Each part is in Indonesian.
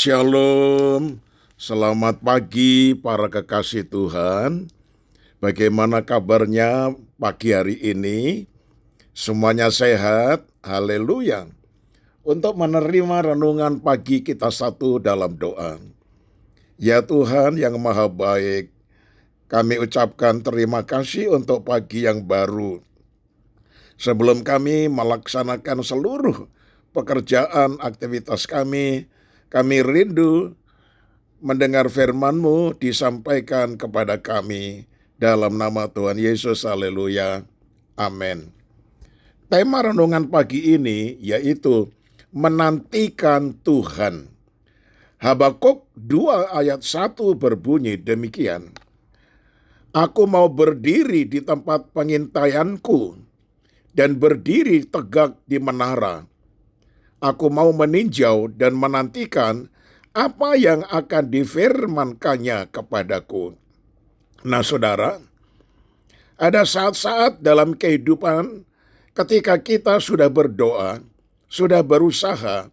Shalom, selamat pagi para kekasih Tuhan. Bagaimana kabarnya pagi hari ini? Semuanya sehat? Haleluya. Untuk menerima renungan pagi kita satu dalam doa. Ya Tuhan yang maha baik, kami ucapkan terima kasih untuk pagi yang baru. Sebelum kami melaksanakan seluruh pekerjaan aktivitas kami rindu mendengar firman-Mu disampaikan kepada kami dalam nama Tuhan Yesus. Haleluya. Amin. Tema renungan pagi ini yaitu menantikan Tuhan. Habakuk 2 ayat 1 berbunyi demikian. Aku mau berdiri di tempat pengintaianku dan berdiri tegak di menara. Aku mau meninjau dan menantikan apa yang akan difirmankannya kepadaku. Nah saudara, ada saat-saat dalam kehidupan ketika kita sudah berdoa, sudah berusaha,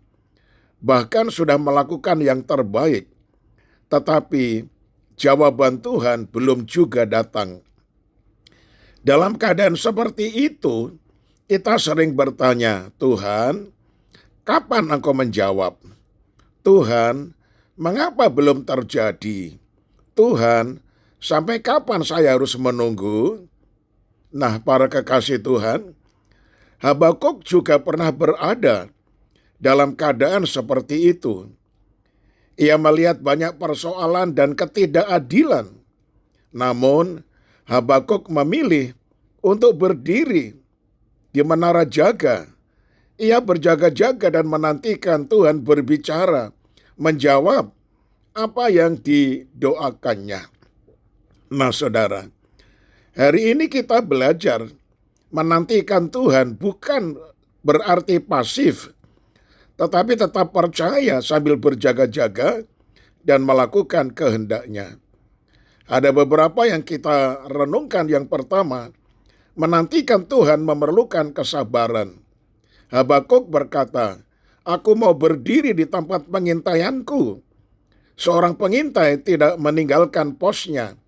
bahkan sudah melakukan yang terbaik, tetapi jawaban Tuhan belum juga datang. Dalam keadaan seperti itu, kita sering bertanya, Tuhan, kapan Engkau menjawab? Tuhan, mengapa belum terjadi? Tuhan, sampai kapan saya harus menunggu? Nah, para kekasih Tuhan, Habakuk juga pernah berada dalam keadaan seperti itu. Ia melihat banyak persoalan dan ketidakadilan. Namun, Habakuk memilih untuk berdiri di menara jaga. Ia berjaga-jaga dan menantikan Tuhan berbicara, menjawab apa yang didoakannya. Nah saudara, hari ini kita belajar menantikan Tuhan bukan berarti pasif, tetapi tetap percaya sambil berjaga-jaga dan melakukan kehendaknya. Ada beberapa yang kita renungkan. Yang pertama, menantikan Tuhan memerlukan kesabaran. Habakuk berkata, aku mau berdiri di tempat pengintaianku. Seorang pengintai tidak meninggalkan posnya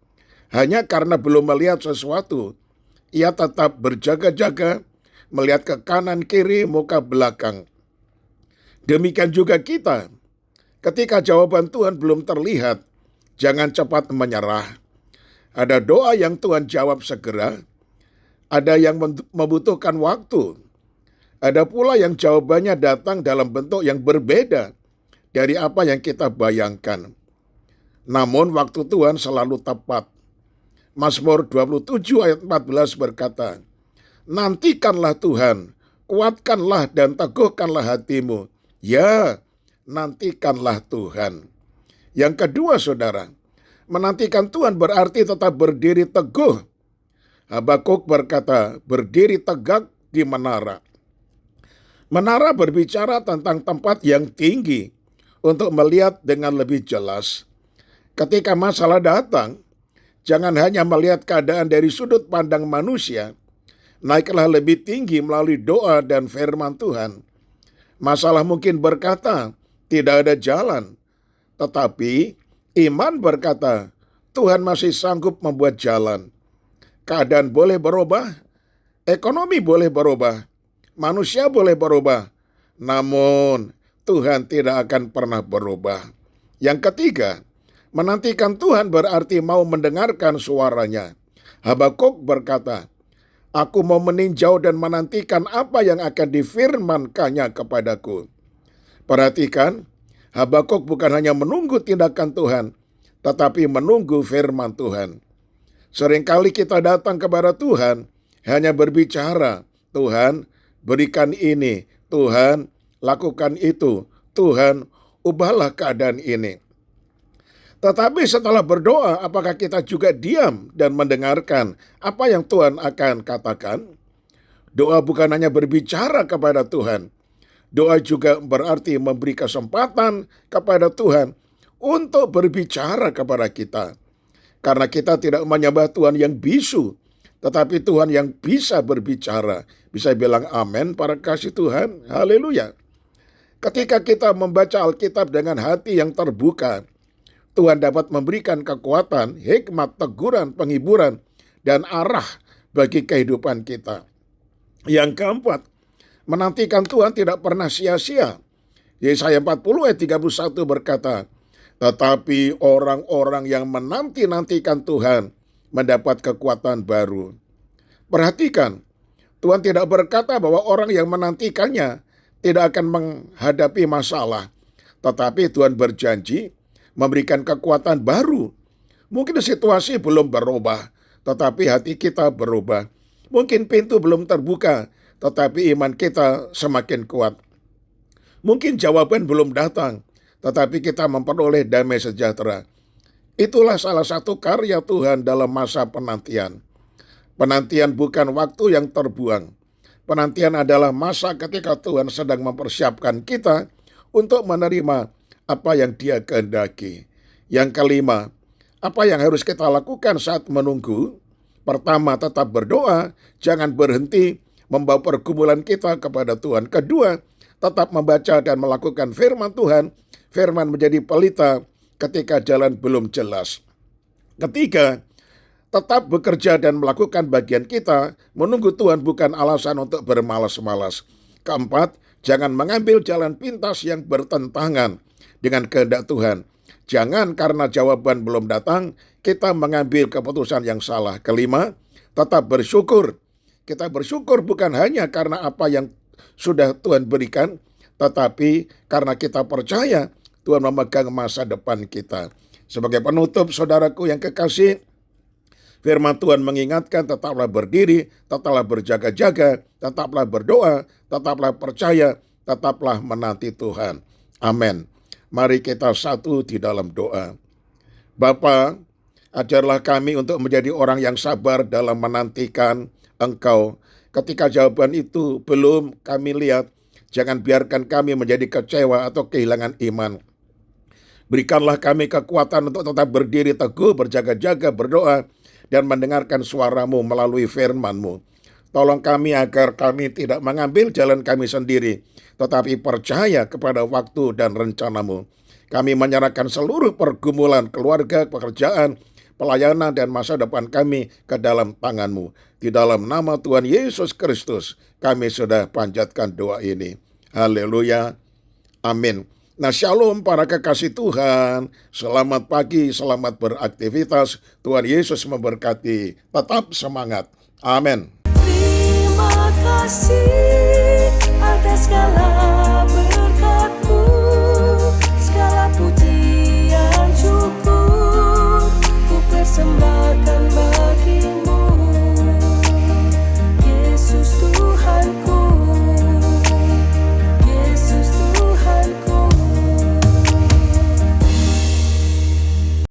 hanya karena belum melihat sesuatu. Ia tetap berjaga-jaga, melihat ke kanan kiri, muka belakang. Demikian juga kita. Ketika jawaban Tuhan belum terlihat, jangan cepat menyerah. Ada doa yang Tuhan jawab segera, ada yang membutuhkan waktu. Ada pula yang jawabannya datang dalam bentuk yang berbeda dari apa yang kita bayangkan. Namun waktu Tuhan selalu tepat. Mazmur 27 ayat 14 berkata, nantikanlah Tuhan, kuatkanlah dan teguhkanlah hatimu. Ya, nantikanlah Tuhan. Yang kedua saudara, menantikan Tuhan berarti tetap berdiri teguh. Habakuk berkata, berdiri tegak di menara. Menara berbicara tentang tempat yang tinggi untuk melihat dengan lebih jelas. Ketika masalah datang, jangan hanya melihat keadaan dari sudut pandang manusia, naiklah lebih tinggi melalui doa dan firman Tuhan. Masalah mungkin berkata, tidak ada jalan. Tetapi iman berkata, Tuhan masih sanggup membuat jalan. Keadaan boleh berubah, ekonomi boleh berubah, manusia boleh berubah, namun Tuhan tidak akan pernah berubah. Yang ketiga, menantikan Tuhan berarti mau mendengarkan suaranya. Habakuk berkata, aku mau meninjau dan menantikan apa yang akan difirmankannya kepadaku. Perhatikan, Habakuk bukan hanya menunggu tindakan Tuhan, tetapi menunggu firman Tuhan. Seringkali kita datang kepada Tuhan hanya berbicara, Tuhan, berikan ini, Tuhan, lakukan itu, Tuhan, ubahlah keadaan ini. Tetapi setelah berdoa, apakah kita juga diam dan mendengarkan apa yang Tuhan akan katakan? Doa bukan hanya berbicara kepada Tuhan. Doa juga berarti memberi kesempatan kepada Tuhan untuk berbicara kepada kita. Karena kita tidak menyembah Tuhan yang bisu, tetapi Tuhan yang bisa berbicara. Bisa bilang amin para kasih Tuhan. Haleluya. Ketika kita membaca Alkitab dengan hati yang terbuka, Tuhan dapat memberikan kekuatan, hikmat, teguran, penghiburan, dan arah bagi kehidupan kita. Yang keempat, menantikan Tuhan tidak pernah sia-sia. Yesaya 40 ayat 31 berkata, tetapi orang-orang yang menanti-nantikan Tuhan mendapat kekuatan baru. Perhatikan, Tuhan tidak berkata bahwa orang yang menantikannya tidak akan menghadapi masalah. Tetapi Tuhan berjanji memberikan kekuatan baru. Mungkin situasi belum berubah, tetapi hati kita berubah. Mungkin pintu belum terbuka, tetapi iman kita semakin kuat. Mungkin jawaban belum datang, tetapi kita memperoleh damai sejahtera. Itulah salah satu karya Tuhan dalam masa penantian. Penantian bukan waktu yang terbuang. Penantian adalah masa ketika Tuhan sedang mempersiapkan kita untuk menerima apa yang Dia kehendaki. Yang kelima, apa yang harus kita lakukan saat menunggu? Pertama, tetap berdoa, jangan berhenti membawa pergumulan kita kepada Tuhan. Kedua, tetap membaca dan melakukan firman Tuhan. Firman menjadi pelita ketika jalan belum jelas. Ketiga, tetap bekerja dan melakukan bagian kita. Menunggu Tuhan bukan alasan untuk bermalas-malas. Keempat, jangan mengambil jalan pintas yang bertentangan dengan kehendak Tuhan. Jangan karena jawaban belum datang, kita mengambil keputusan yang salah. Kelima, tetap bersyukur. Kita bersyukur bukan hanya karena apa yang sudah Tuhan berikan, tetapi karena kita percaya Tuhan memegang masa depan kita. Sebagai penutup, saudaraku yang kekasih, firman Tuhan mengingatkan, tetaplah berdiri, tetaplah berjaga-jaga, tetaplah berdoa, tetaplah percaya, tetaplah menanti Tuhan. Amin. Mari kita satu di dalam doa. Bapa, ajarlah kami untuk menjadi orang yang sabar dalam menantikan Engkau. Ketika jawaban itu belum kami lihat, jangan biarkan kami menjadi kecewa atau kehilangan iman. Berikanlah kami kekuatan untuk tetap berdiri teguh, berjaga-jaga, berdoa, dan mendengarkan suara-Mu melalui firman-Mu. Tolong kami agar kami tidak mengambil jalan kami sendiri, tetapi percaya kepada waktu dan rencana-Mu. Kami menyerahkan seluruh pergumulan keluarga, pekerjaan, pelayanan, dan masa depan kami ke dalam tangan-Mu. Di dalam nama Tuhan Yesus Kristus, kami sudah panjatkan doa ini. Haleluya. Amin. Nah, shalom para kekasih Tuhan. Selamat pagi, selamat beraktivitas. Tuhan Yesus memberkati. Tetap semangat. Amin. Terima kasih atas segala berkat-Mu, segala pujian syukur ku persembahkan bagi